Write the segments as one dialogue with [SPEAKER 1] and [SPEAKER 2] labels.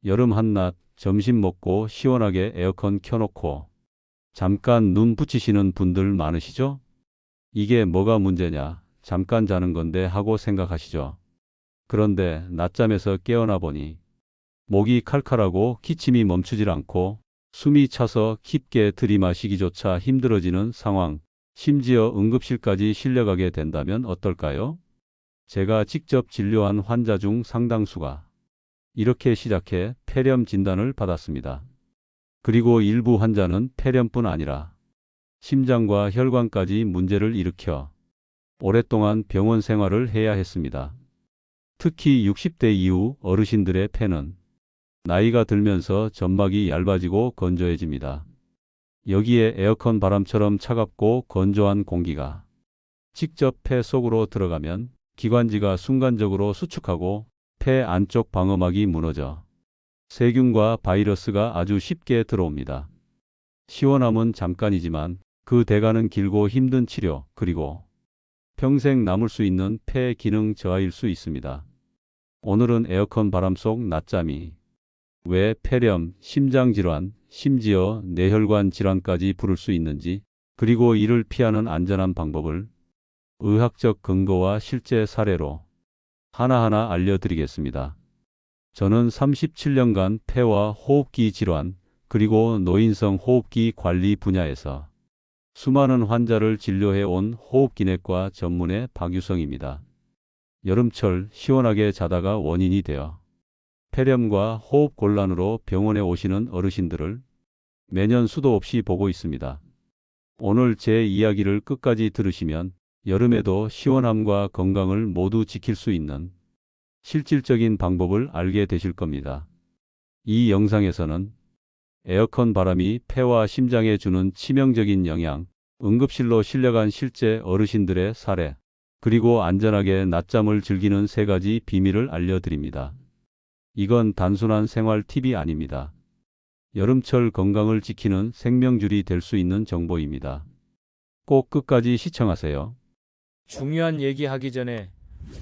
[SPEAKER 1] 여름 한낮 점심 먹고 시원하게 에어컨 켜놓고 잠깐 눈 붙이시는 분들 많으시죠? 이게 뭐가 문제냐? 잠깐 자는 건데 하고 생각하시죠? 그런데 낮잠에서 깨어나 보니 목이 칼칼하고 기침이 멈추질 않고 숨이 차서 깊게 들이마시기조차 힘들어지는 상황, 심지어 응급실까지 실려가게 된다면 어떨까요? 제가 직접 진료한 환자 중 상당수가 이렇게 시작해 폐렴 진단을 받았습니다. 그리고 일부 환자는 폐렴뿐 아니라 심장과 혈관까지 문제를 일으켜 오랫동안 병원 생활을 해야 했습니다. 특히 60대 이후 어르신들의 폐는 나이가 들면서 점막이 얇아지고 건조해집니다. 여기에 에어컨 바람처럼 차갑고 건조한 공기가 직접 폐 속으로 들어가면 기관지가 순간적으로 수축하고 폐 안쪽 방어막이 무너져 세균과 바이러스가 아주 쉽게 들어옵니다. 시원함은 잠깐이지만 그 대가는 길고 힘든 치료, 그리고 평생 남을 수 있는 폐 기능 저하일 수 있습니다. 오늘은 에어컨 바람 속 낮잠이 왜 폐렴, 심장질환, 심지어 뇌혈관 질환까지 부를 수 있는지, 그리고 이를 피하는 안전한 방법을 의학적 근거와 실제 사례로 하나하나 알려드리겠습니다. 저는 37년간 폐와 호흡기 질환, 그리고 노인성 호흡기 관리 분야에서 수많은 환자를 진료해 온 호흡기내과 전문의 박유성입니다. 여름철 시원하게 자다가 원인이 되어 폐렴과 호흡 곤란으로 병원에 오시는 어르신들을 매년 수도 없이 보고 있습니다. 오늘 제 이야기를 끝까지 들으시면 여름에도 시원함과 건강을 모두 지킬 수 있는 실질적인 방법을 알게 되실 겁니다. 이 영상에서는 에어컨 바람이 폐와 심장에 주는 치명적인 영향, 응급실로 실려간 실제 어르신들의 사례, 그리고 안전하게 낮잠을 즐기는 3가지 비밀을 알려드립니다. 이건 단순한 생활 팁이 아닙니다. 여름철 건강을 지키는 생명줄이 될 수 있는 정보입니다. 꼭 끝까지 시청하세요.
[SPEAKER 2] 중요한 얘기하기 전에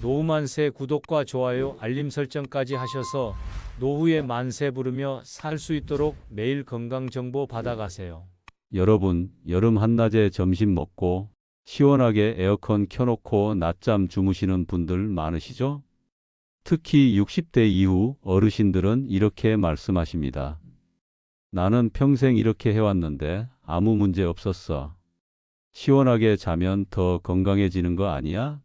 [SPEAKER 2] 노후만세 구독과 좋아요, 알림 설정까지 하셔서 노후에 만세 부르며 살 수 있도록 매일 건강 정보 받아가세요.
[SPEAKER 1] 여러분, 여름 한낮에 점심 먹고 시원하게 에어컨 켜놓고 낮잠 주무시는 분들 많으시죠? 특히 60대 이후 어르신들은 이렇게 말씀하십니다. 나는 평생 이렇게 해왔는데 아무 문제 없었어. 시원하게 자면 더 건강해지는 거 아니야?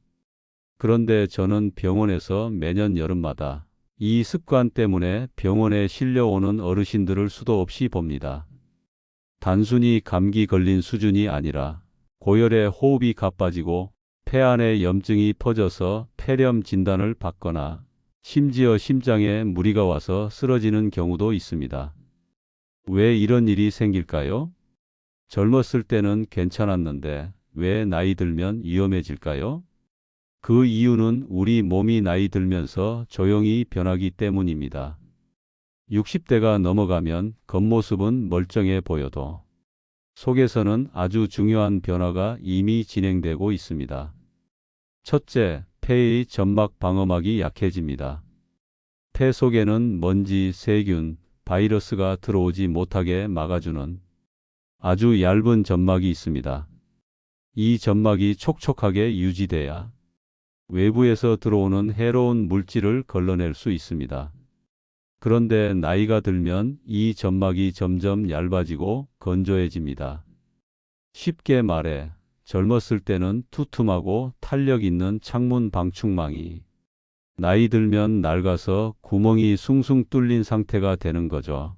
[SPEAKER 1] 그런데 저는 병원에서 매년 여름마다 이 습관 때문에 병원에 실려오는 어르신들을 수도 없이 봅니다. 단순히 감기 걸린 수준이 아니라 고열에 호흡이 가빠지고 폐 안에 염증이 퍼져서 폐렴 진단을 받거나 심지어 심장에 무리가 와서 쓰러지는 경우도 있습니다. 왜 이런 일이 생길까요? 젊었을 때는 괜찮았는데 왜 나이 들면 위험해질까요? 그 이유는 우리 몸이 나이 들면서 조용히 변하기 때문입니다. 60대가 넘어가면 겉모습은 멀쩡해 보여도 속에서는 아주 중요한 변화가 이미 진행되고 있습니다. 첫째, 폐의 점막 방어막이 약해집니다. 폐 속에는 먼지, 세균, 바이러스가 들어오지 못하게 막아주는 아주 얇은 점막이 있습니다. 이 점막이 촉촉하게 유지돼야 외부에서 들어오는 해로운 물질을 걸러낼 수 있습니다. 그런데 나이가 들면 이 점막이 점점 얇아지고 건조해집니다. 쉽게 말해 젊었을 때는 투툼하고 탄력 있는 창문 방충망이 나이 들면 낡아서 구멍이 숭숭 뚫린 상태가 되는 거죠.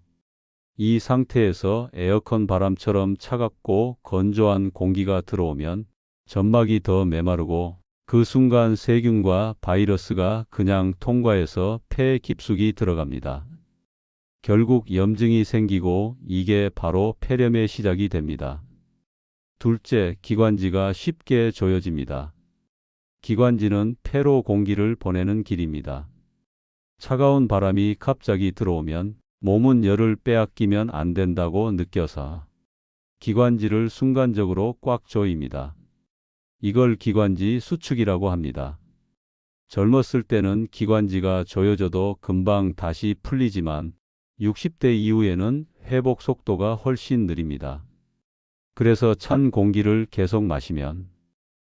[SPEAKER 1] 이 상태에서 에어컨 바람처럼 차갑고 건조한 공기가 들어오면 점막이 더 메마르고 그 순간 세균과 바이러스가 그냥 통과해서 폐 깊숙이 들어갑니다. 결국 염증이 생기고 이게 바로 폐렴의 시작이 됩니다. 둘째, 기관지가 쉽게 조여집니다. 기관지는 폐로 공기를 보내는 길입니다. 차가운 바람이 갑자기 들어오면 몸은 열을 빼앗기면 안 된다고 느껴서 기관지를 순간적으로 꽉 조입니다. 이걸 기관지 수축이라고 합니다. 젊었을 때는 기관지가 조여져도 금방 다시 풀리지만 60대 이후에는 회복 속도가 훨씬 느립니다. 그래서 찬 공기를 계속 마시면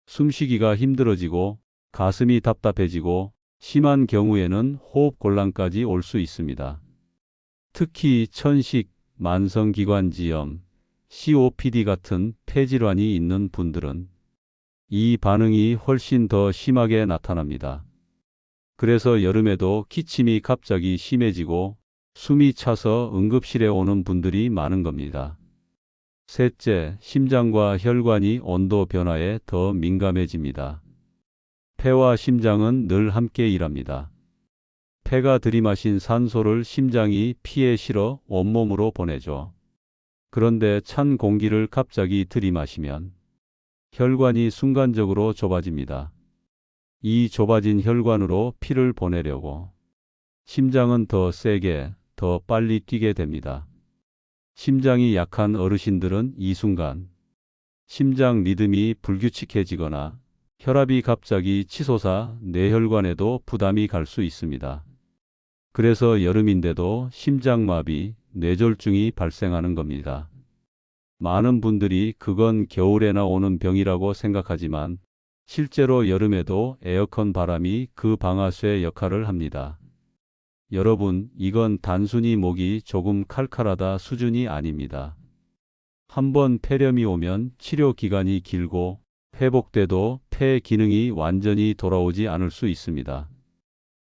[SPEAKER 1] 숨쉬기가 힘들어지고 가슴이 답답해지고 심한 경우에는 호흡 곤란까지 올 수 있습니다. 특히 천식, 만성기관지염, COPD 같은 폐질환이 있는 분들은 이 반응이 훨씬 더 심하게 나타납니다. 그래서 여름에도 기침이 갑자기 심해지고 숨이 차서 응급실에 오는 분들이 많은 겁니다. 셋째, 심장과 혈관이 온도 변화에 더 민감해집니다. 폐와 심장은 늘 함께 일합니다. 폐가 들이마신 산소를 심장이 피에 실어 온몸으로 보내죠. 그런데 찬 공기를 갑자기 들이마시면 혈관이 순간적으로 좁아집니다. 이 좁아진 혈관으로 피를 보내려고 심장은 더 세게, 더 빨리 뛰게 됩니다. 심장이 약한 어르신들은 이 순간 심장 리듬이 불규칙해지거나 혈압이 갑자기 치솟아 뇌혈관에도 부담이 갈 수 있습니다. 그래서 여름인데도 심장마비, 뇌졸중이 발생하는 겁니다. 많은 분들이 그건 겨울에나 오는 병이라고 생각하지만 실제로 여름에도 에어컨 바람이 그 방아쇠 역할을 합니다. 여러분, 이건 단순히 목이 조금 칼칼하다 수준이 아닙니다. 한번 폐렴이 오면 치료 기간이 길고 회복돼도 폐 기능이 완전히 돌아오지 않을 수 있습니다.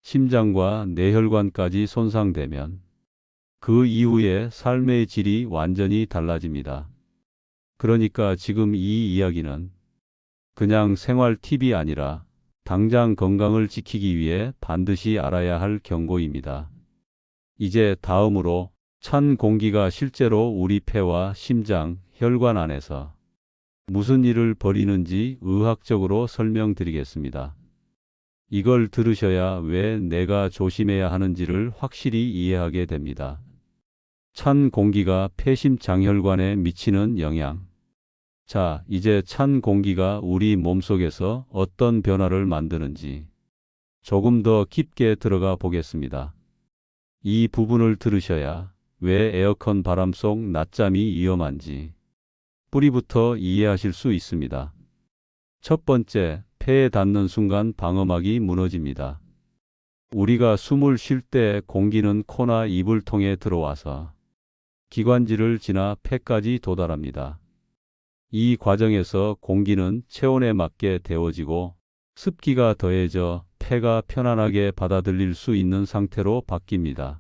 [SPEAKER 1] 심장과 뇌혈관까지 손상되면 그 이후에 삶의 질이 완전히 달라집니다. 그러니까 지금 이 이야기는 그냥 생활 팁이 아니라 당장 건강을 지키기 위해 반드시 알아야 할 경고입니다. 이제 다음으로 찬 공기가 실제로 우리 폐와 심장, 혈관 안에서 무슨 일을 벌이는지 의학적으로 설명드리겠습니다. 이걸 들으셔야 왜 내가 조심해야 하는지를 확실히 이해하게 됩니다. 찬 공기가 폐심장혈관에 미치는 영향. 자, 이제 찬 공기가 우리 몸속에서 어떤 변화를 만드는지 조금 더 깊게 들어가 보겠습니다. 이 부분을 들으셔야 왜 에어컨 바람 속 낮잠이 위험한지 뿌리부터 이해하실 수 있습니다. 첫 번째, 폐에 닿는 순간 방어막이 무너집니다. 우리가 숨을 쉴 때 공기는 코나 입을 통해 들어와서 기관지를 지나 폐까지 도달합니다. 이 과정에서 공기는 체온에 맞게 데워지고 습기가 더해져 폐가 편안하게 받아들일 수 있는 상태로 바뀝니다.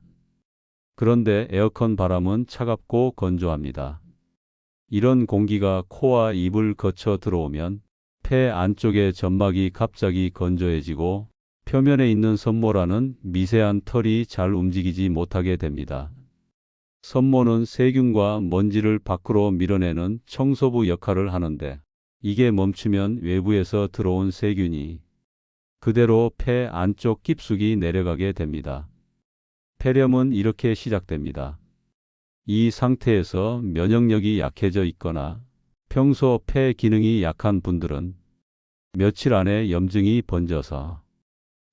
[SPEAKER 1] 그런데 에어컨 바람은 차갑고 건조합니다. 이런 공기가 코와 입을 거쳐 들어오면 폐 안쪽의 점막이 갑자기 건조해지고 표면에 있는 섬모라는 미세한 털이 잘 움직이지 못하게 됩니다. 섬모는 세균과 먼지를 밖으로 밀어내는 청소부 역할을 하는데 이게 멈추면 외부에서 들어온 세균이 그대로 폐 안쪽 깊숙이 내려가게 됩니다. 폐렴은 이렇게 시작됩니다. 이 상태에서 면역력이 약해져 있거나 평소 폐 기능이 약한 분들은 며칠 안에 염증이 번져서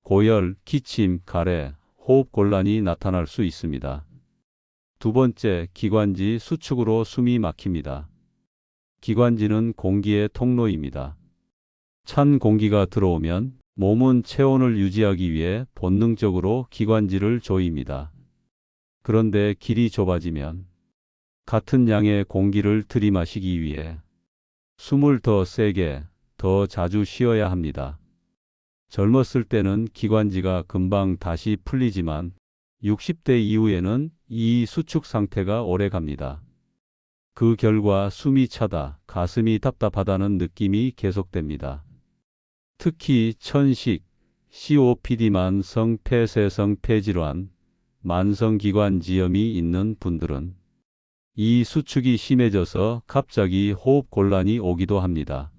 [SPEAKER 1] 고열, 기침, 가래, 호흡 곤란이 나타날 수 있습니다. 두 번째, 기관지 수축으로 숨이 막힙니다. 기관지는 공기의 통로입니다. 찬 공기가 들어오면 몸은 체온을 유지하기 위해 본능적으로 기관지를 조입니다. 그런데 길이 좁아지면 같은 양의 공기를 들이마시기 위해 숨을 더 세게, 더 자주 쉬어야 합니다. 젊었을 때는 기관지가 금방 다시 풀리지만 60대 이후에는 이 수축 상태가 오래 갑니다. 그 결과 숨이 차다, 가슴이 답답하다는 느낌이 계속됩니다. 특히 천식, COPD 만성 폐쇄성 폐질환, 만성기관지염이 있는 분들은 이 수축이 심해져서 갑자기 호흡 곤란이 오기도 합니다.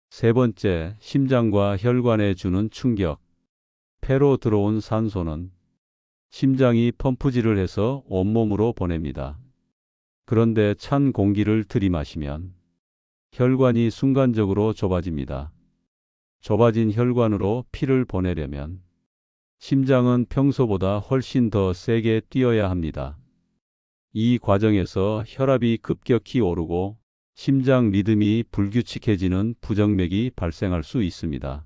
[SPEAKER 1] 세 번째, 심장과 혈관에 주는 충격. 폐로 들어온 산소는 심장이 펌프질을 해서 온몸으로 보냅니다. 그런데 찬 공기를 들이마시면 혈관이 순간적으로 좁아집니다. 좁아진 혈관으로 피를 보내려면 심장은 평소보다 훨씬 더 세게 뛰어야 합니다. 이 과정에서 혈압이 급격히 오르고 심장 리듬이 불규칙해지는 부정맥이 발생할 수 있습니다.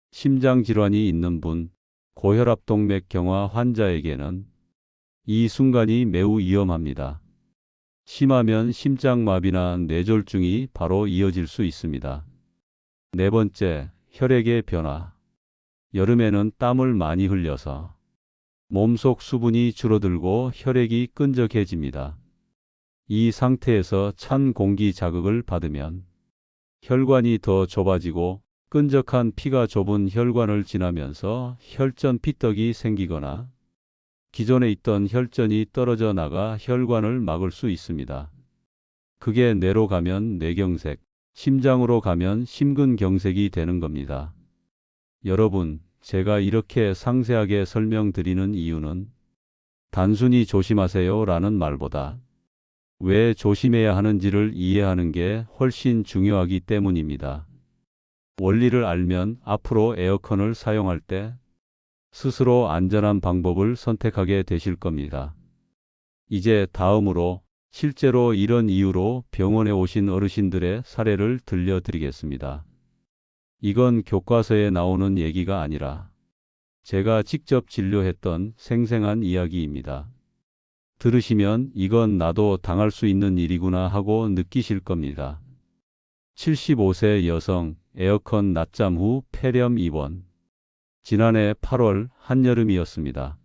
[SPEAKER 1] 심장 질환이 있는 분, 고혈압동맥 경화 환자에게는 이 순간이 매우 위험합니다. 심하면 심장마비나 뇌졸중이 바로 이어질 수 있습니다. 네 번째, 혈액의 변화. 여름에는 땀을 많이 흘려서 몸속 수분이 줄어들고 혈액이 끈적해집니다. 이 상태에서 찬 공기 자극을 받으면 혈관이 더 좁아지고 끈적한 피가 좁은 혈관을 지나면서 혈전 피떡이 생기거나 기존에 있던 혈전이 떨어져 나가 혈관을 막을 수 있습니다. 그게 뇌로 가면 뇌경색, 심장으로 가면 심근경색이 되는 겁니다. 여러분, 제가 이렇게 상세하게 설명드리는 이유는 단순히 조심하세요 라는 말보다 왜 조심해야 하는지를 이해하는 게 훨씬 중요하기 때문입니다. 원리를 알면 앞으로 에어컨을 사용할 때 스스로 안전한 방법을 선택하게 되실 겁니다. 이제 다음으로 실제로 이런 이유로 병원에 오신 어르신들의 사례를 들려드리겠습니다. 이건 교과서에 나오는 얘기가 아니라 제가 직접 진료했던 생생한 이야기입니다. 들으시면 이건 나도 당할 수 있는 일이구나 하고 느끼실 겁니다. 75세 여성, 에어컨 낮잠 후 폐렴 입원. 지난해 8월 한여름이었습니다.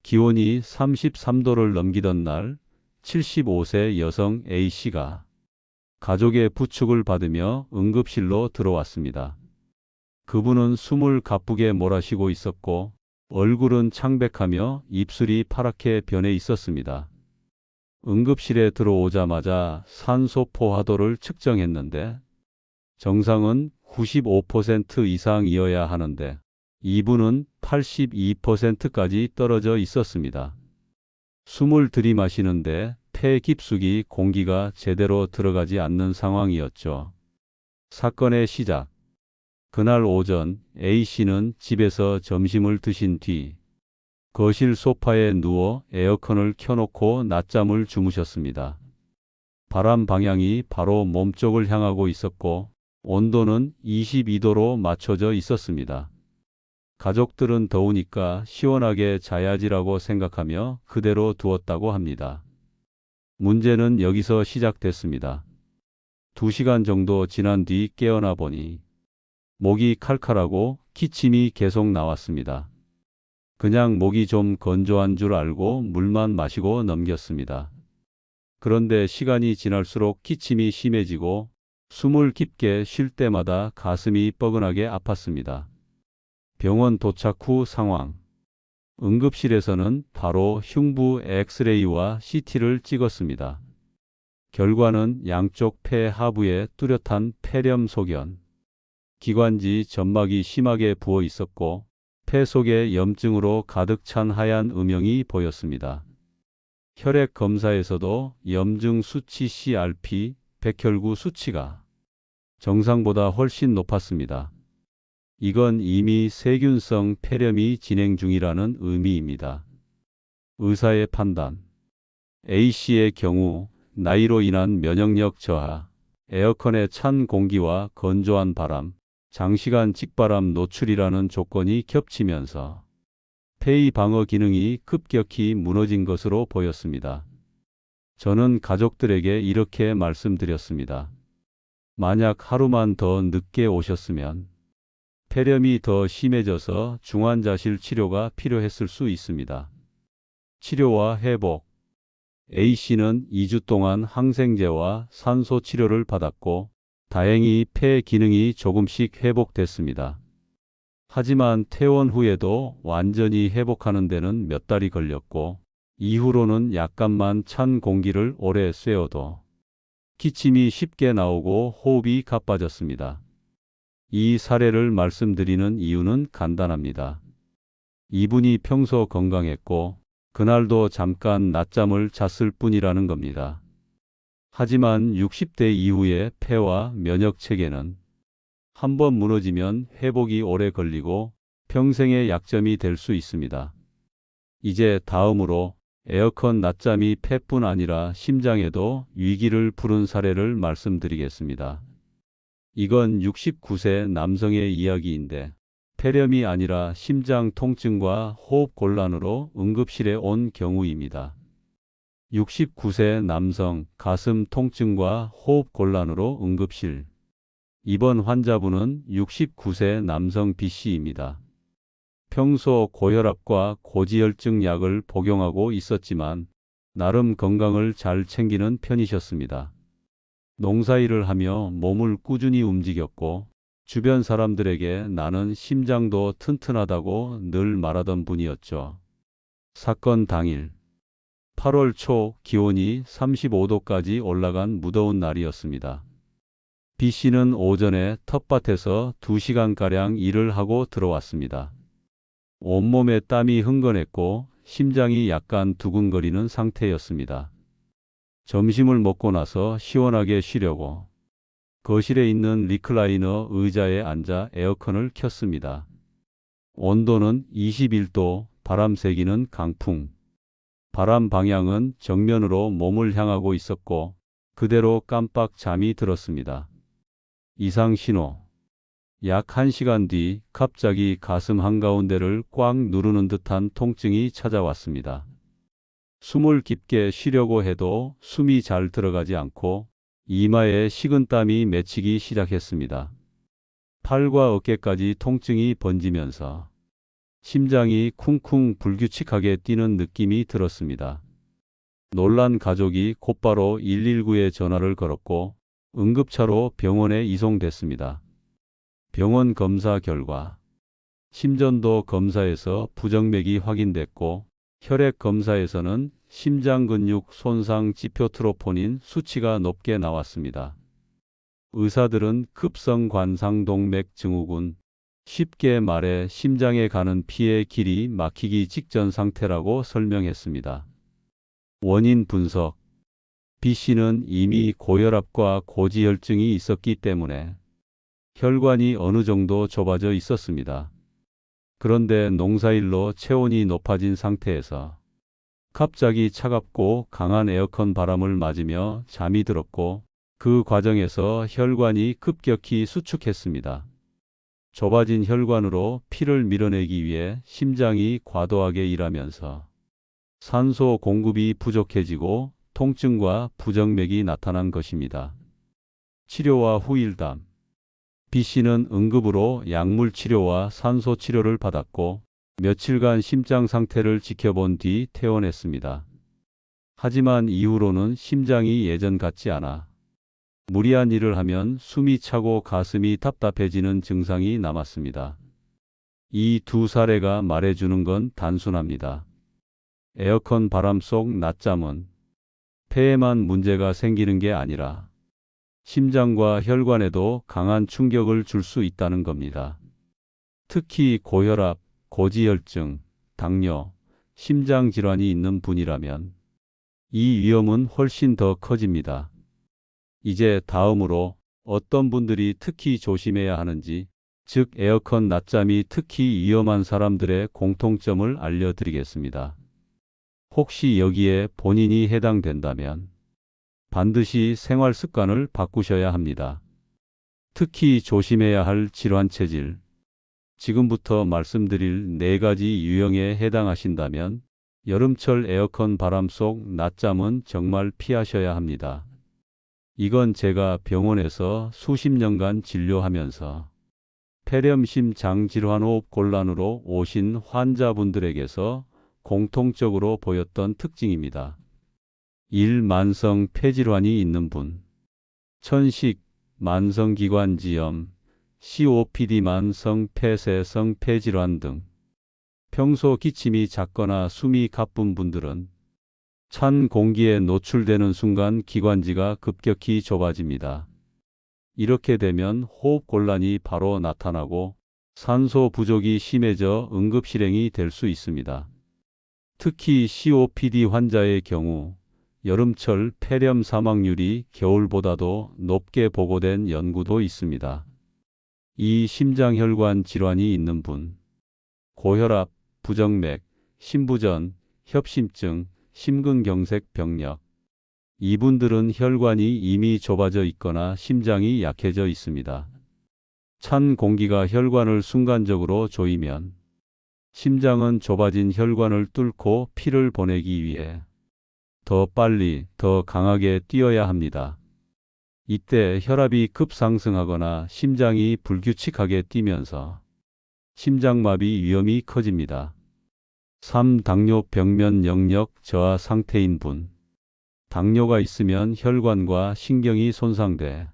[SPEAKER 1] 기온이 33도를 넘기던 날 75세 여성 A씨가 가족의 부축을 받으며 응급실로 들어왔습니다. 그분은 숨을 가쁘게 몰아쉬고 있었고 얼굴은 창백하며 입술이 파랗게 변해 있었습니다. 응급실에 들어오자마자 산소 포화도를 측정했는데 정상은 95% 이상이어야 하는데 이분은 82%까지 떨어져 있었습니다. 숨을 들이마시는데 폐 깊숙이 공기가 제대로 들어가지 않는 상황이었죠. 사건의 시작. 그날 오전 A씨는 집에서 점심을 드신 뒤 거실 소파에 누워 에어컨을 켜놓고 낮잠을 주무셨습니다. 바람 방향이 바로 몸쪽을 향하고 있었고 온도는 22도로 맞춰져 있었습니다. 가족들은 더우니까 시원하게 자야지라고 생각하며 그대로 두었다고 합니다. 문제는 여기서 시작됐습니다. 2시간 정도 지난 뒤 깨어나 보니 목이 칼칼하고 기침이 계속 나왔습니다. 그냥 목이 좀 건조한 줄 알고 물만 마시고 넘겼습니다. 그런데 시간이 지날수록 기침이 심해지고 숨을 깊게 쉴 때마다 가슴이 뻐근하게 아팠습니다. 병원 도착 후 상황. 응급실에서는 바로 흉부 엑스레이와 CT를 찍었습니다. 결과는 양쪽 폐 하부에 뚜렷한 폐렴 소견. 기관지 점막이 심하게 부어 있었고 폐 속에 염증으로 가득 찬 하얀 음영이 보였습니다. 혈액 검사에서도 염증 수치 CRP, 백혈구 수치가 정상보다 훨씬 높았습니다. 이건 이미 세균성 폐렴이 진행 중이라는 의미입니다. 의사의 판단. A씨의 경우 나이로 인한 면역력 저하, 에어컨의 찬 공기와 건조한 바람, 장시간 직바람 노출이라는 조건이 겹치면서 폐의 방어 기능이 급격히 무너진 것으로 보였습니다. 저는 가족들에게 이렇게 말씀드렸습니다. 만약 하루만 더 늦게 오셨으면 폐렴이 더 심해져서 중환자실 치료가 필요했을 수 있습니다. 치료와 회복. A씨는 2주 동안 항생제와 산소 치료를 받았고 다행히 폐 기능이 조금씩 회복됐습니다. 하지만 퇴원 후에도 완전히 회복하는 데는 몇 달이 걸렸고 이후로는 약간만 찬 공기를 오래 쐬어도 기침이 쉽게 나오고 호흡이 가빠졌습니다. 이 사례를 말씀드리는 이유는 간단합니다. 이분이 평소 건강했고 그날도 잠깐 낮잠을 잤을 뿐이라는 겁니다. 하지만 60대 이후의 폐와 면역 체계는 한번 무너지면 회복이 오래 걸리고 평생의 약점이 될 수 있습니다. 이제 다음으로 에어컨 낮잠이 폐뿐 아니라 심장에도 위기를 부른 사례를 말씀드리겠습니다. 이건 69세 남성의 이야기인데 폐렴이 아니라 심장 통증과 호흡 곤란으로 응급실에 온 경우입니다. 69세 남성 가슴 통증과 호흡 곤란으로 응급실. 이번 환자분은 69세 남성 B씨입니다. 평소 고혈압과 고지혈증 약을 복용하고 있었지만 나름 건강을 잘 챙기는 편이셨습니다. 농사일을 하며 몸을 꾸준히 움직였고 주변 사람들에게 나는 심장도 튼튼하다고 늘 말하던 분이었죠. 사건 당일 8월 초 기온이 35도까지 올라간 무더운 날이었습니다. B씨는 오전에 텃밭에서 2시간가량 일을 하고 들어왔습니다. 온몸에 땀이 흥건했고 심장이 약간 두근거리는 상태였습니다. 점심을 먹고 나서 시원하게 쉬려고 거실에 있는 리클라이너 의자에 앉아 에어컨을 켰습니다. 온도는 21도, 바람 세기는 강풍. 바람 방향은 정면으로 몸을 향하고 있었고 그대로 깜빡 잠이 들었습니다. 이상 신호. 약 1시간 뒤 갑자기 가슴 한가운데를 꽉 누르는 듯한 통증이 찾아왔습니다. 숨을 깊게 쉬려고 해도 숨이 잘 들어가지 않고 이마에 식은땀이 맺히기 시작했습니다. 팔과 어깨까지 통증이 번지면서 심장이 쿵쿵 불규칙하게 뛰는 느낌이 들었습니다. 놀란 가족이 곧바로 119에 전화를 걸었고 응급차로 병원에 이송됐습니다. 병원 검사 결과 심전도 검사에서 부정맥이 확인됐고 혈액 검사에서는 심장근육 손상 지표 트로포닌 수치가 높게 나왔습니다. 의사들은 급성 관상동맥 증후군, 쉽게 말해 심장에 가는 피의 길이 막히기 직전 상태라고 설명했습니다. 원인 분석. B씨는 이미 고혈압과 고지혈증이 있었기 때문에 혈관이 어느 정도 좁아져 있었습니다. 그런데 농사일로 체온이 높아진 상태에서 갑자기 차갑고 강한 에어컨 바람을 맞으며 잠이 들었고 그 과정에서 혈관이 급격히 수축했습니다. 좁아진 혈관으로 피를 밀어내기 위해 심장이 과도하게 일하면서 산소 공급이 부족해지고 통증과 부정맥이 나타난 것입니다. 치료와 후일담. B씨는 응급으로 약물 치료와 산소 치료를 받았고 며칠간 심장 상태를 지켜본 뒤 퇴원했습니다. 하지만 이후로는 심장이 예전 같지 않아 무리한 일을 하면 숨이 차고 가슴이 답답해지는 증상이 남았습니다. 이 두 사례가 말해주는 건 단순합니다. 에어컨 바람 속 낮잠은 폐에만 문제가 생기는 게 아니라 심장과 혈관에도 강한 충격을 줄 수 있다는 겁니다. 특히 고혈압, 고지혈증, 당뇨, 심장질환이 있는 분이라면 이 위험은 훨씬 더 커집니다. 이제 다음으로 어떤 분들이 특히 조심해야 하는지, 즉 에어컨 낮잠이 특히 위험한 사람들의 공통점을 알려드리겠습니다. 혹시 여기에 본인이 해당된다면 반드시 생활 습관을 바꾸셔야 합니다. 특히 조심해야 할 질환 체질. 지금부터 말씀드릴 4가지 유형에 해당하신다면 여름철 에어컨 바람 속 낮잠은 정말 피하셔야 합니다. 이건 제가 병원에서 수십 년간 진료하면서 폐렴심 장질환호흡 곤란으로 오신 환자분들에게서 공통적으로 보였던 특징입니다. 1. 만성 폐질환이 있는 분. 천식, 만성기관지염, COPD 만성 폐쇄성 폐질환 등. 평소 기침이 잦거나 숨이 가쁜 분들은 찬 공기에 노출되는 순간 기관지가 급격히 좁아집니다. 이렇게 되면 호흡 곤란이 바로 나타나고 산소 부족이 심해져 응급실행이 될 수 있습니다. 특히 COPD 환자의 경우 여름철 폐렴 사망률이 겨울보다도 높게 보고된 연구도 있습니다. 2. 심장혈관 질환이 있는 분. 고혈압, 부정맥, 심부전, 협심증, 심근경색 병력. 이분들은 혈관이 이미 좁아져 있거나 심장이 약해져 있습니다. 찬 공기가 혈관을 순간적으로 조이면 심장은 좁아진 혈관을 뚫고 피를 보내기 위해 더 빨리, 더 강하게 뛰어야 합니다. 이때 혈압이 급상승하거나 심장이 불규칙하게 뛰면서 심장마비 위험이 커집니다. 3. 당뇨 병면 영역 저하 상태인 분. 당뇨가 있으면 혈관과 신경이 손상돼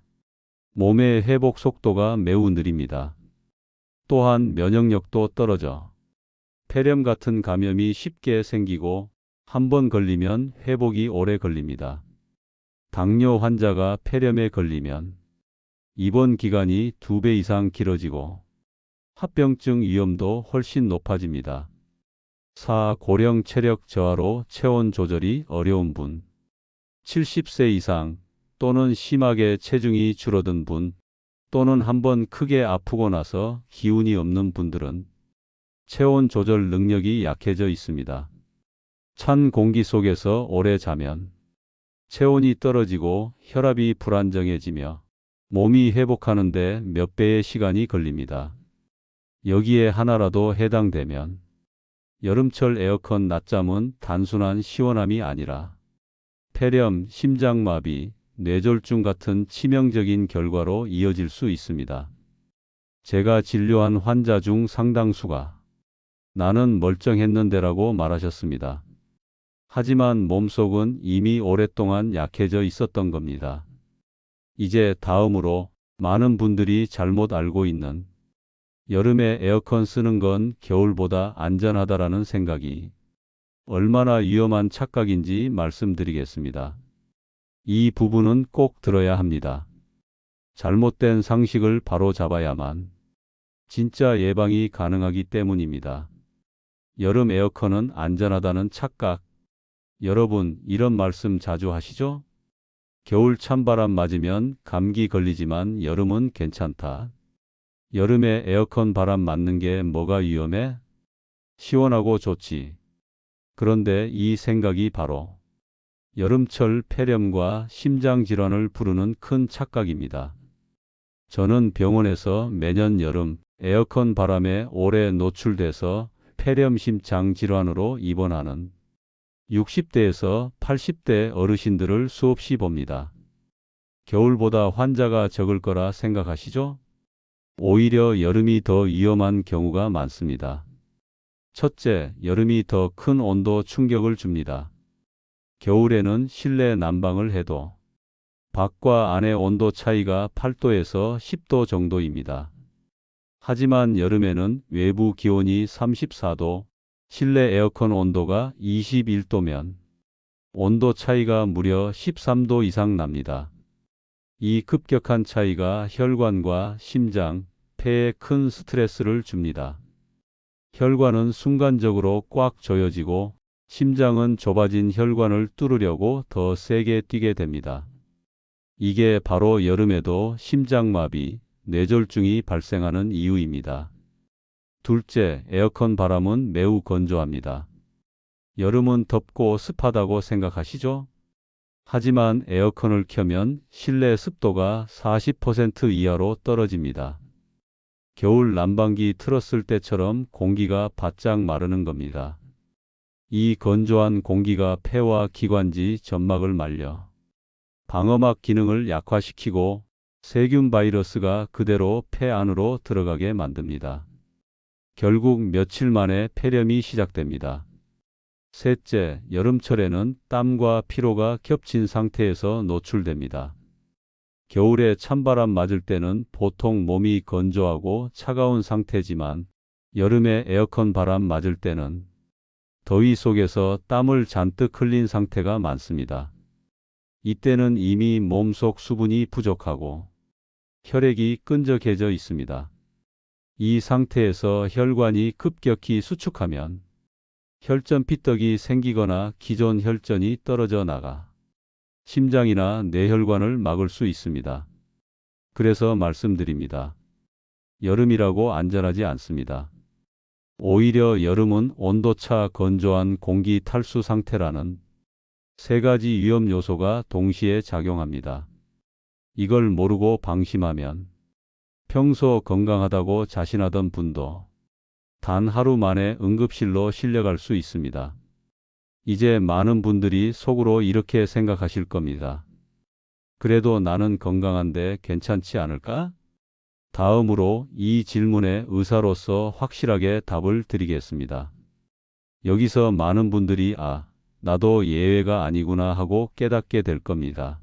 [SPEAKER 1] 몸의 회복 속도가 매우 느립니다. 또한 면역력도 떨어져 폐렴 같은 감염이 쉽게 생기고 한 번 걸리면 회복이 오래 걸립니다. 당뇨 환자가 폐렴에 걸리면 입원 기간이 2배 이상 길어지고 합병증 위험도 훨씬 높아집니다. 4. 고령 체력 저하로 체온 조절이 어려운 분. 70세 이상 또는 심하게 체중이 줄어든 분 또는 한번 크게 아프고 나서 기운이 없는 분들은 체온 조절 능력이 약해져 있습니다. 찬 공기 속에서 오래 자면 체온이 떨어지고 혈압이 불안정해지며 몸이 회복하는데 몇 배의 시간이 걸립니다. 여기에 하나라도 해당되면 여름철 에어컨 낮잠은 단순한 시원함이 아니라 폐렴, 심장마비, 뇌졸중 같은 치명적인 결과로 이어질 수 있습니다. 제가 진료한 환자 중 상당수가 나는 멀쩡했는데라고 말하셨습니다. 하지만 몸속은 이미 오랫동안 약해져 있었던 겁니다. 이제 다음으로 많은 분들이 잘못 알고 있는 여름에 에어컨 쓰는 건 겨울보다 안전하다라는 생각이 얼마나 위험한 착각인지 말씀드리겠습니다. 이 부분은 꼭 들어야 합니다. 잘못된 상식을 바로 잡아야만 진짜 예방이 가능하기 때문입니다. 여름 에어컨은 안전하다는 착각. 여러분, 이런 말씀 자주 하시죠? 겨울 찬바람 맞으면 감기 걸리지만 여름은 괜찮다. 여름에 에어컨 바람 맞는 게 뭐가 위험해? 시원하고 좋지. 그런데 이 생각이 바로 여름철 폐렴과 심장질환을 부르는 큰 착각입니다. 저는 병원에서 매년 여름 에어컨 바람에 오래 노출돼서 폐렴 심장질환으로 입원하는 60대에서 80대 어르신들을 수없이 봅니다. 겨울보다 환자가 적을 거라 생각하시죠? 오히려 여름이 더 위험한 경우가 많습니다. 첫째, 여름이 더 큰 온도 충격을 줍니다. 겨울에는 실내 난방을 해도 밖과 안의 온도 차이가 8도에서 10도 정도입니다. 하지만 여름에는 외부 기온이 34도, 실내 에어컨 온도가 21도면 온도 차이가 무려 13도 이상 납니다. 이 급격한 차이가 혈관과 심장, 폐에 큰 스트레스를 줍니다. 혈관은 순간적으로 꽉 조여지고 심장은 좁아진 혈관을 뚫으려고 더 세게 뛰게 됩니다. 이게 바로 여름에도 심장마비, 뇌졸중이 발생하는 이유입니다. 둘째, 에어컨 바람은 매우 건조합니다. 여름은 덥고 습하다고 생각하시죠? 하지만 에어컨을 켜면 실내 습도가 40% 이하로 떨어집니다. 겨울 난방기 틀었을 때처럼 공기가 바짝 마르는 겁니다. 이 건조한 공기가 폐와 기관지 점막을 말려 방어막 기능을 약화시키고 세균 바이러스가 그대로 폐 안으로 들어가게 만듭니다. 결국 며칠 만에 폐렴이 시작됩니다. 셋째, 여름철에는 땀과 피로가 겹친 상태에서 노출됩니다. 겨울에 찬바람 맞을 때는 보통 몸이 건조하고 차가운 상태지만 여름에 에어컨 바람 맞을 때는 더위 속에서 땀을 잔뜩 흘린 상태가 많습니다. 이때는 이미 몸속 수분이 부족하고 혈액이 끈적해져 있습니다. 이 상태에서 혈관이 급격히 수축하면 혈전 피떡이 생기거나 기존 혈전이 떨어져 나가 심장이나 뇌혈관을 막을 수 있습니다. 그래서 말씀드립니다. 여름이라고 안전하지 않습니다. 오히려 여름은 온도차 건조한 공기 탈수 상태라는 세 가지 위험 요소가 동시에 작용합니다. 이걸 모르고 방심하면 평소 건강하다고 자신하던 분도 단 하루 만에 응급실로 실려갈 수 있습니다. 이제 많은 분들이 속으로 이렇게 생각하실 겁니다. 그래도 나는 건강한데 괜찮지 않을까? 다음으로 이 질문에 의사로서 확실하게 답을 드리겠습니다. 여기서 많은 분들이 나도 예외가 아니구나 하고 깨닫게 될 겁니다.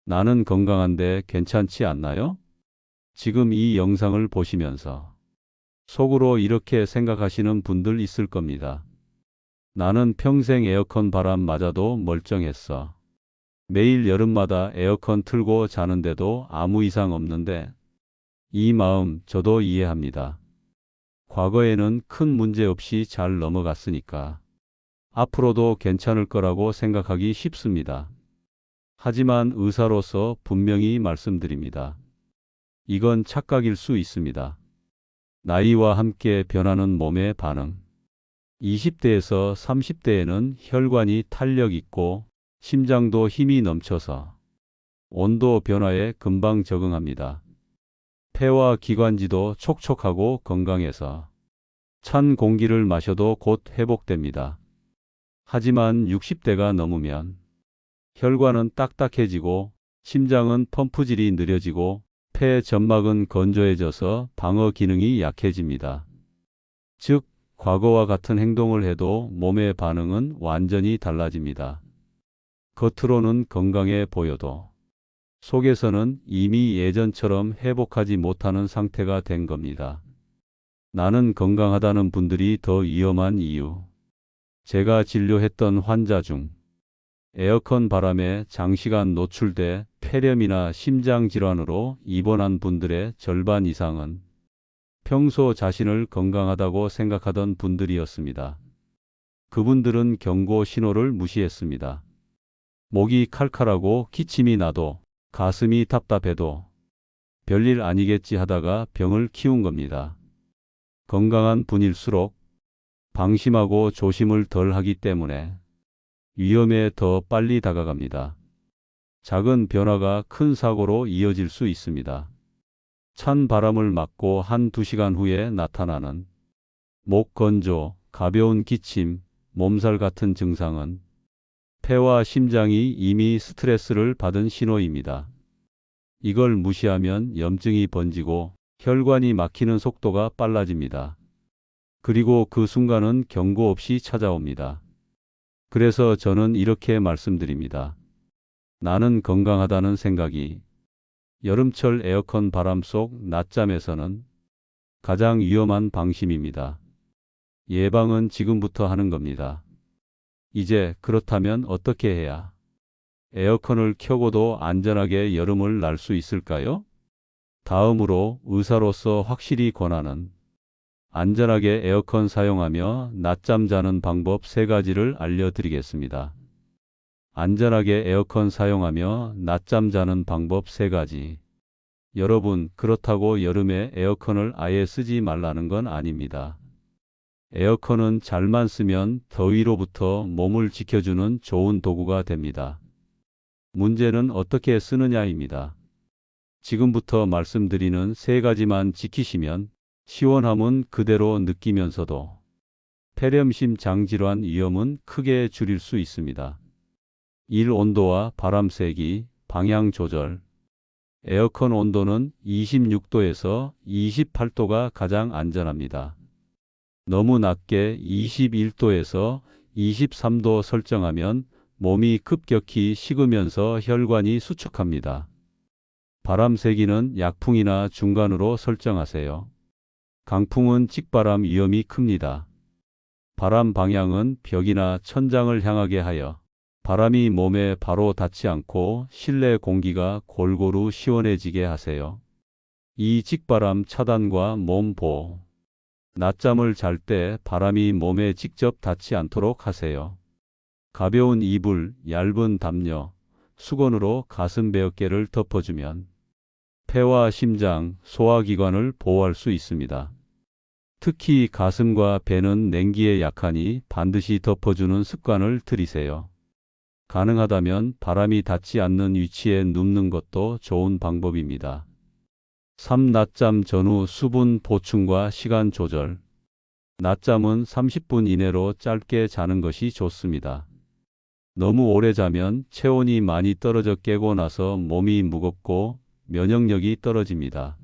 [SPEAKER 1] 나는 건강한데 괜찮지 않나요? 지금 이 영상을 보시면서 속으로 이렇게 생각하시는 분들 있을 겁니다. 나는 평생 에어컨 바람 맞아도 멀쩡했어. 매일 여름마다 에어컨 틀고 자는데도 아무 이상 없는데. 이 마음 저도 이해합니다. 과거에는 큰 문제 없이 잘 넘어갔으니까 앞으로도 괜찮을 거라고 생각하기 쉽습니다. 하지만 의사로서 분명히 말씀드립니다. 이건 착각일 수 있습니다. 나이와 함께 변하는 몸의 반응. 20대에서 30대에는 혈관이 탄력 있고 심장도 힘이 넘쳐서 온도 변화에 금방 적응합니다. 폐와 기관지도 촉촉하고 건강해서 찬 공기를 마셔도 곧 회복됩니다. 하지만 60대가 넘으면 혈관은 딱딱해지고 심장은 펌프질이 느려지고 폐 점막은 건조해져서 방어 기능이 약해집니다. 즉, 과거와 같은 행동을 해도 몸의 반응은 완전히 달라집니다. 겉으로는 건강해 보여도 속에서는 이미 예전처럼 회복하지 못하는 상태가 된 겁니다. 나는 건강하다는 분들이 더 위험한 이유. 제가 진료했던 환자 중 에어컨 바람에 장시간 노출돼 폐렴이나 심장질환으로 입원한 분들의 절반 이상은 평소 자신을 건강하다고 생각하던 분들이었습니다. 그분들은 경고 신호를 무시했습니다. 목이 칼칼하고 기침이 나도 가슴이 답답해도 별일 아니겠지 하다가 병을 키운 겁니다. 건강한 분일수록 방심하고 조심을 덜 하기 때문에 위험에 더 빨리 다가갑니다. 작은 변화가 큰 사고로 이어질 수 있습니다. 찬 바람을 맞고 1~2시간 후에 나타나는 목 건조, 가벼운 기침, 몸살 같은 증상은 폐와 심장이 이미 스트레스를 받은 신호입니다. 이걸 무시하면 염증이 번지고 혈관이 막히는 속도가 빨라집니다. 그리고 그 순간은 경고 없이 찾아옵니다. 그래서 저는 이렇게 말씀드립니다. 나는 건강하다는 생각이 여름철 에어컨 바람 속 낮잠에서는 가장 위험한 방심입니다. 예방은 지금부터 하는 겁니다. 이제 그렇다면 어떻게 해야 에어컨을 켜고도 안전하게 여름을 날 수 있을까요? 다음으로 의사로서 확실히 권하는 안전하게 에어컨 사용하며 낮잠 자는 방법 3가지를 알려드리겠습니다. 안전하게 에어컨 사용하며 낮잠 자는 방법 3가지. 여러분, 그렇다고 여름에 에어컨을 아예 쓰지 말라는 건 아닙니다. 에어컨은 잘만 쓰면 더위로부터 몸을 지켜주는 좋은 도구가 됩니다. 문제는 어떻게 쓰느냐입니다. 지금부터 말씀드리는 3가지만 지키시면 시원함은 그대로 느끼면서도 폐렴 심장질환 위험은 크게 줄일 수 있습니다. 1. 온도와 바람 세기, 방향 조절. 에어컨 온도는 26도에서 28도가 가장 안전합니다. 너무 낮게 21도에서 23도 설정하면 몸이 급격히 식으면서 혈관이 수축합니다. 바람 세기는 약풍이나 중간으로 설정하세요. 강풍은 직바람 위험이 큽니다. 바람 방향은 벽이나 천장을 향하게 하여 바람이 몸에 바로 닿지 않고 실내 공기가 골고루 시원해지게 하세요. 이 직바람 차단과 몸 보호. 낮잠을 잘 때 바람이 몸에 직접 닿지 않도록 하세요. 가벼운 이불, 얇은 담요, 수건으로 가슴 베어깨를 덮어주면 폐와 심장, 소화기관을 보호할 수 있습니다. 특히 가슴과 배는 냉기에 약하니 반드시 덮어주는 습관을 들이세요. 가능하다면 바람이 닿지 않는 위치에 눕는 것도 좋은 방법입니다. 3. 낮잠 전후 수분 보충과 시간 조절. 낮잠은 30분 이내로 짧게 자는 것이 좋습니다. 너무 오래 자면 체온이 많이 떨어져 깨고 나서 몸이 무겁고 면역력이 떨어집니다.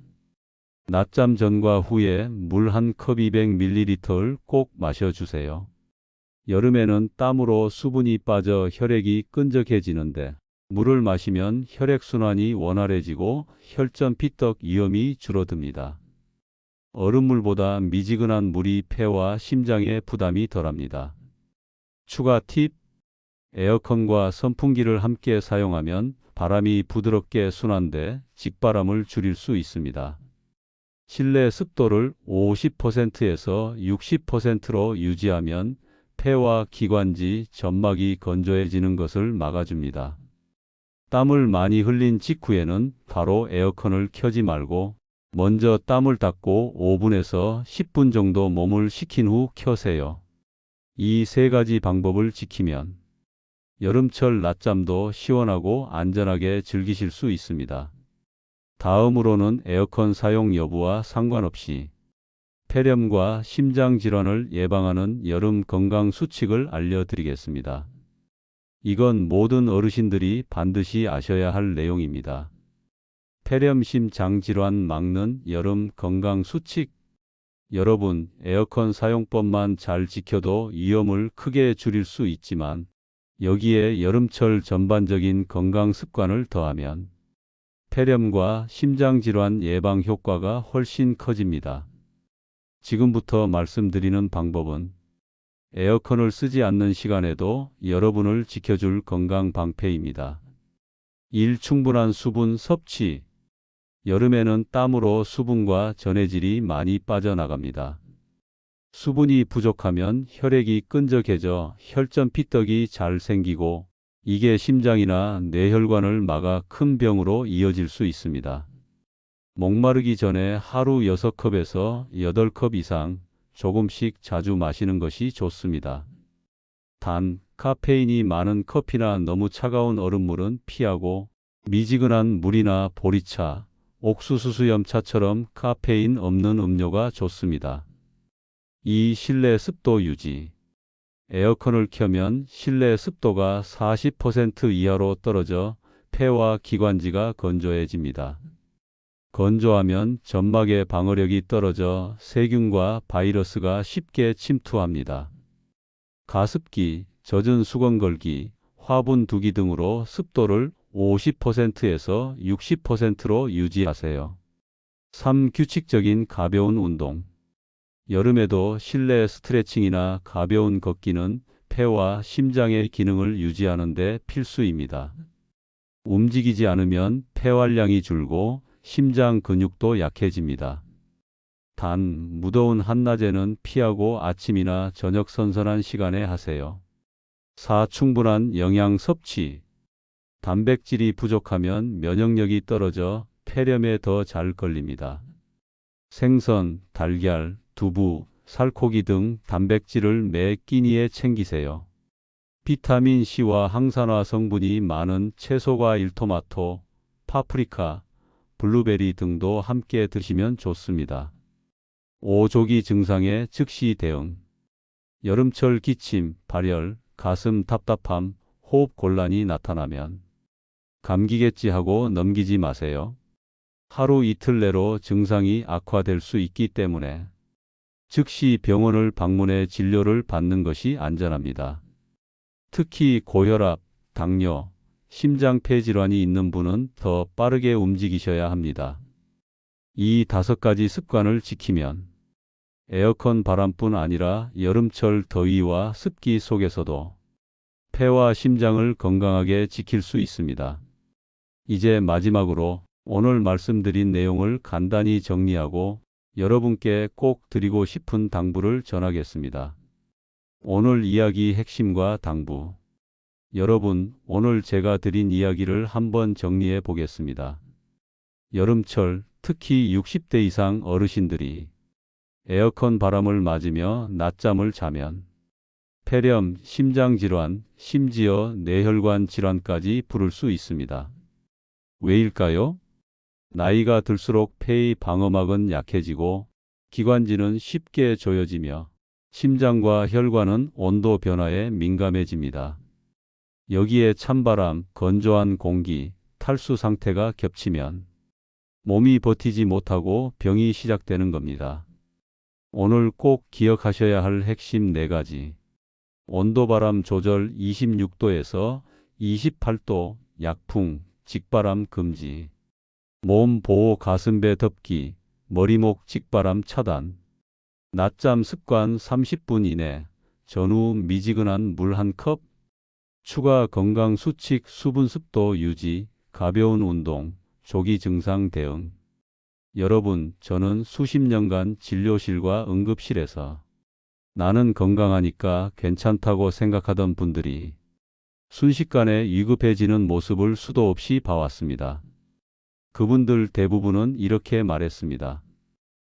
[SPEAKER 1] 낮잠 전과 후에 물 한 컵 200ml를 꼭 마셔주세요. 여름에는 땀으로 수분이 빠져 혈액이 끈적해지는데 물을 마시면 혈액순환이 원활해지고 혈전 피떡 위험이 줄어듭니다. 얼음물보다 미지근한 물이 폐와 심장에 부담이 덜합니다. 추가 팁: 에어컨과 선풍기를 함께 사용하면 바람이 부드럽게 순환돼 직바람을 줄일 수 있습니다. 실내 습도를 50%에서 60%로 유지하면 폐와 기관지, 점막이 건조해지는 것을 막아줍니다. 땀을 많이 흘린 직후에는 바로 에어컨을 켜지 말고 먼저 땀을 닦고 5분에서 10분 정도 몸을 식힌 후 켜세요. 이 세 가지 방법을 지키면 여름철 낮잠도 시원하고 안전하게 즐기실 수 있습니다. 다음으로는 에어컨 사용 여부와 상관없이 폐렴과 심장질환을 예방하는 여름 건강 수칙을 알려드리겠습니다. 이건 모든 어르신들이 반드시 아셔야 할 내용입니다. 폐렴 심장질환 막는 여름 건강 수칙. 여러분, 에어컨 사용법만 잘 지켜도 위험을 크게 줄일 수 있지만 여기에 여름철 전반적인 건강 습관을 더하면 폐렴과 심장질환 예방 효과가 훨씬 커집니다. 지금부터 말씀드리는 방법은 에어컨을 쓰지 않는 시간에도 여러분을 지켜줄 건강 방패입니다. 1. 충분한 수분 섭취. 여름에는 땀으로 수분과 전해질이 많이 빠져나갑니다. 수분이 부족하면 혈액이 끈적해져 혈전 피떡이 잘 생기고 이게 심장이나 뇌혈관을 막아 큰 병으로 이어질 수 있습니다. 목마르기 전에 하루 6컵에서 8컵 이상 조금씩 자주 마시는 것이 좋습니다. 단, 카페인이 많은 커피나 너무 차가운 얼음물은 피하고 미지근한 물이나 보리차, 옥수수 수염차처럼 카페인 없는 음료가 좋습니다. 2. 실내 습도 유지. 에어컨을 켜면 실내 습도가 40% 이하로 떨어져 폐와 기관지가 건조해집니다. 건조하면 점막의 방어력이 떨어져 세균과 바이러스가 쉽게 침투합니다. 가습기, 젖은 수건 걸기, 화분 두기 등으로 습도를 50%에서 60%로 유지하세요. 3. 규칙적인 가벼운 운동. 여름에도 실내 스트레칭이나 가벼운 걷기는 폐와 심장의 기능을 유지하는 데 필수입니다. 움직이지 않으면 폐활량이 줄고 심장 근육도 약해집니다. 단, 무더운 한낮에는 피하고 아침이나 저녁 선선한 시간에 하세요. 4. 충분한 영양 섭취. 단백질이 부족하면 면역력이 떨어져 폐렴에 더 잘 걸립니다. 생선, 달걀, 두부, 살코기 등 단백질을 매 끼니에 챙기세요. 비타민 C와 항산화 성분이 많은 채소과일, 토마토, 파프리카, 블루베리 등도 함께 드시면 좋습니다. 5. 조기 증상의 즉시 대응. 여름철 기침, 발열, 가슴 답답함, 호흡 곤란이 나타나면 감기겠지 하고 넘기지 마세요. 하루 이틀 내로 증상이 악화될 수 있기 때문에 즉시 병원을 방문해 진료를 받는 것이 안전합니다. 특히 고혈압, 당뇨, 심장폐 질환이 있는 분은 더 빠르게 움직이셔야 합니다. 이 5가지 습관을 지키면 에어컨 바람뿐 아니라 여름철 더위와 습기 속에서도 폐와 심장을 건강하게 지킬 수 있습니다. 이제 마지막으로 오늘 말씀드린 내용을 간단히 정리하고 여러분께 꼭 드리고 싶은 당부를 전하겠습니다. 오늘 이야기 핵심과 당부. 여러분, 오늘 제가 드린 이야기를 한번 정리해 보겠습니다. 여름철, 특히 60대 이상 어르신들이 에어컨 바람을 맞으며 낮잠을 자면 폐렴, 심장질환, 심지어 뇌혈관 질환까지 부를 수 있습니다. 왜일까요? 나이가 들수록 폐의 방어막은 약해지고 기관지는 쉽게 조여지며 심장과 혈관은 온도 변화에 민감해집니다. 여기에 찬바람, 건조한 공기, 탈수 상태가 겹치면 몸이 버티지 못하고 병이 시작되는 겁니다. 오늘 꼭 기억하셔야 할 핵심 4가지. 온도바람 조절 26도에서 28도, 약풍, 직바람 금지. 몸 보호 가슴배 덮기, 머리목 직바람 차단. 낮잠 습관 30분 이내, 전후 미지근한 물 1컵. 추가 건강 수칙 수분 습도 유지, 가벼운 운동, 조기 증상 대응. 여러분, 저는 수십 년간 진료실과 응급실에서 나는 건강하니까 괜찮다고 생각하던 분들이 순식간에 위급해지는 모습을 수도 없이 봐왔습니다. 그분들 대부분은 이렇게 말했습니다.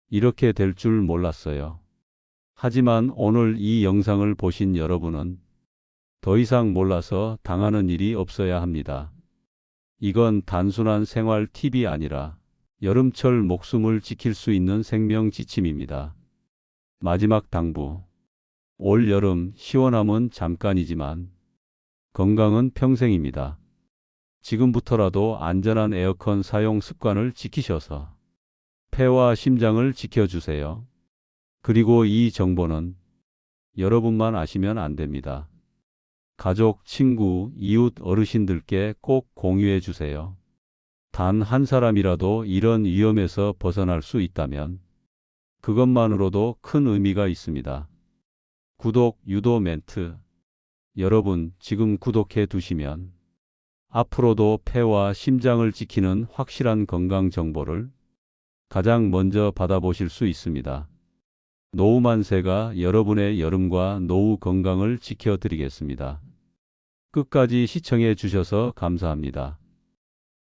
[SPEAKER 1] 이렇게 될 줄 몰랐어요. 하지만 오늘 이 영상을 보신 여러분은 더 이상 몰라서 당하는 일이 없어야 합니다. 이건 단순한 생활 팁이 아니라 여름철 목숨을 지킬 수 있는 생명 지침입니다. 마지막 당부. 올 여름 시원함은 잠깐이지만 건강은 평생입니다. 지금부터라도 안전한 에어컨 사용 습관을 지키셔서 폐와 심장을 지켜주세요. 그리고 이 정보는 여러분만 아시면 안 됩니다. 가족, 친구, 이웃, 어르신들께 꼭 공유해 주세요. 단 한 사람이라도 이런 위험에서 벗어날 수 있다면 그것만으로도 큰 의미가 있습니다. 구독, 유도 멘트. 여러분, 지금 구독해 두시면 앞으로도 폐와 심장을 지키는 확실한 건강 정보를 가장 먼저 받아보실 수 있습니다. 노후 만세가 여러분의 여름과 노후 건강을 지켜드리겠습니다. 끝까지 시청해 주셔서 감사합니다.